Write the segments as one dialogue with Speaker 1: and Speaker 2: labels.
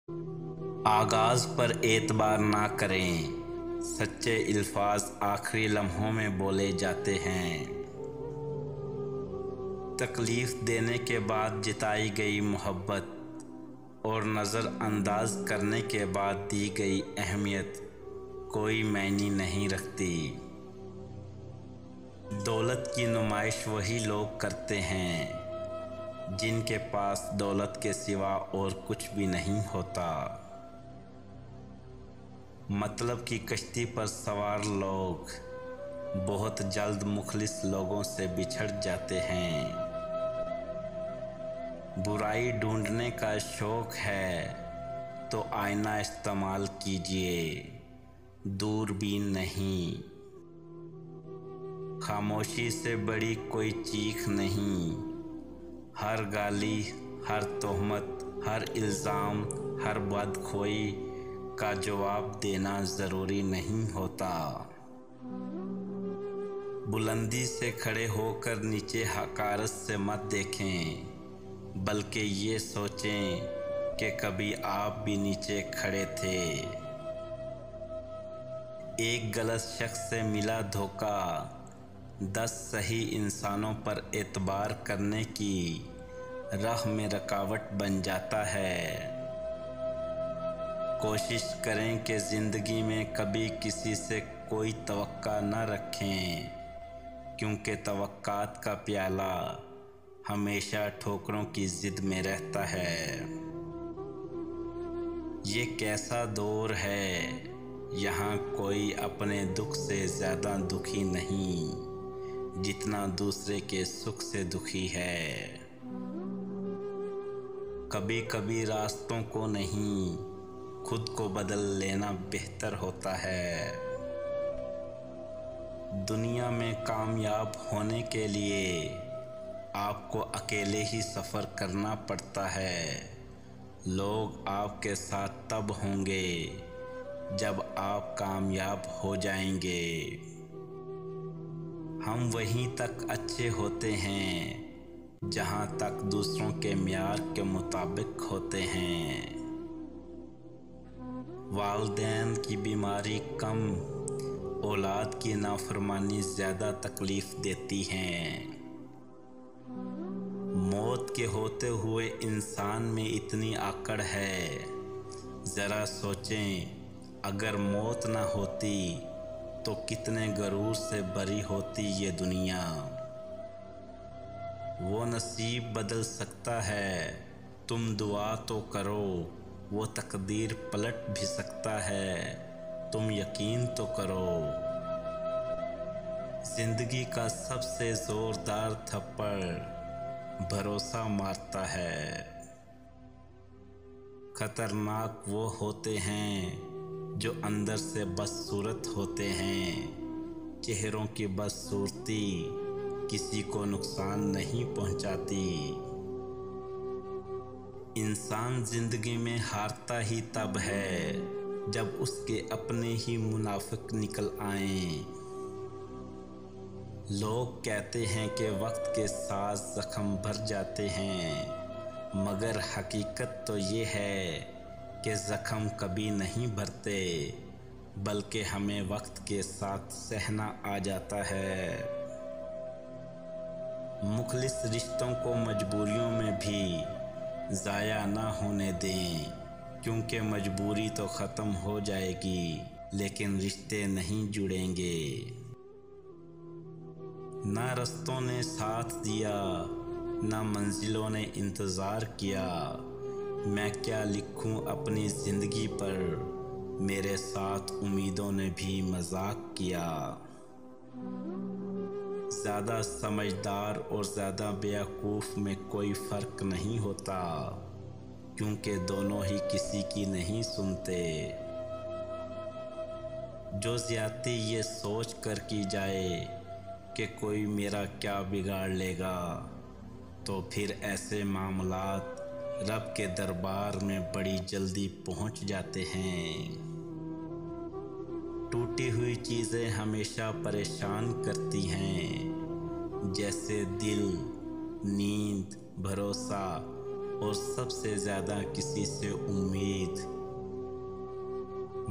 Speaker 1: آغاز پر اعتبار نہ کریں، سچے الفاظ آخری لمحوں میں بولے جاتے ہیں۔ تکلیف دینے کے بعد جتائی گئی محبت اور نظر انداز کرنے کے بعد دی گئی اہمیت کوئی معنی نہیں رکھتی۔ دولت کی نمائش وہی لوگ کرتے ہیں جن کے پاس دولت کے سوا اور کچھ بھی نہیں ہوتا۔ مطلب کی کشتی پر سوار لوگ بہت جلد مخلص لوگوں سے بچھڑ جاتے ہیں۔ برائی ڈھونڈنے کا شوق ہے تو آئینہ استعمال کیجیے، دوربین نہیں۔ خاموشی سے بڑی کوئی چیخ نہیں۔ ہر گالی، ہر تہمت، ہر الزام، ہر بدخوئی کا جواب دینا ضروری نہیں ہوتا۔ بلندی سے کھڑے ہو کر نیچے حقارت سے مت دیکھیں، بلکہ یہ سوچیں کہ کبھی آپ بھی نیچے کھڑے تھے۔ ایک غلط شخص سے ملا دھوکہ 10 صحیح انسانوں پر اعتبار کرنے کی راہ میں رکاوٹ بن جاتا ہے۔ کوشش کریں کہ زندگی میں کبھی کسی سے کوئی توقع نہ رکھیں، کیونکہ توقعات کا پیالہ ہمیشہ ٹھوکروں کی زد میں رہتا ہے۔ یہ کیسا دور ہے، یہاں کوئی اپنے دکھ سے زیادہ دکھی نہیں جتنا دوسرے کے سکھ سے دکھی ہے۔ کبھی کبھی راستوں کو نہیں، خود کو بدل لینا بہتر ہوتا ہے۔ دنیا میں کامیاب ہونے کے لیے آپ کو اکیلے ہی سفر کرنا پڑتا ہے۔ لوگ آپ کے ساتھ تب ہوں گے جب آپ کامیاب ہو جائیں گے۔ ہم وہیں تک اچھے ہوتے ہیں جہاں تک دوسروں کے معیار کے مطابق ہوتے ہیں۔ والدین کی بیماری کم، اولاد کی نافرمانی زیادہ تکلیف دیتی ہے۔ موت کے ہوتے ہوئے انسان میں اتنی آکڑ ہے، ذرا سوچیں اگر موت نہ ہوتی تو کتنے غرور سے بھری ہوتی یہ دنیا۔ وہ نصیب بدل سکتا ہے، تم دعا تو کرو، وہ تقدیر پلٹ بھی سکتا ہے، تم یقین تو کرو۔ زندگی کا سب سے زوردار تھپڑ بھروسہ مارتا ہے۔ خطرناک وہ ہوتے ہیں جو اندر سے بدصورت ہوتے ہیں۔ چہروں کی بدصورتی کسی کو نقصان نہیں پہنچاتی۔ انسان زندگی میں ہارتا ہی تب ہے جب اس کے اپنے ہی منافق نکل آئیں۔ لوگ کہتے ہیں کہ وقت کے ساتھ زخم بھر جاتے ہیں، مگر حقیقت تو یہ ہے کہ زخم کبھی نہیں بھرتے، بلکہ ہمیں وقت کے ساتھ سہنا آ جاتا ہے۔ مخلص رشتوں کو مجبوریوں میں بھی ضائع نہ ہونے دیں، کیونکہ مجبوری تو ختم ہو جائے گی لیکن رشتے نہیں جڑیں گے۔ نہ رستوں نے ساتھ دیا، نہ منزلوں نے انتظار کیا، میں کیا لکھوں اپنی زندگی پر، میرے ساتھ امیدوں نے بھی مذاق کیا۔ زیادہ سمجھدار اور زیادہ بیوقوف میں کوئی فرق نہیں ہوتا، کیونکہ دونوں ہی کسی کی نہیں سنتے۔ جو زیادتی یہ سوچ کر کی جائے کہ کوئی میرا کیا بگاڑ لے گا، تو پھر ایسے معاملات رب کے دربار میں بڑی جلدی پہنچ جاتے ہیں۔ ٹوٹی ہوئی چیزیں ہمیشہ پریشان کرتی ہیں، جیسے دل، نیند، بھروسہ اور سب سے زیادہ کسی سے امید۔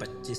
Speaker 1: 25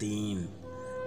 Speaker 1: 3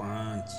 Speaker 1: 5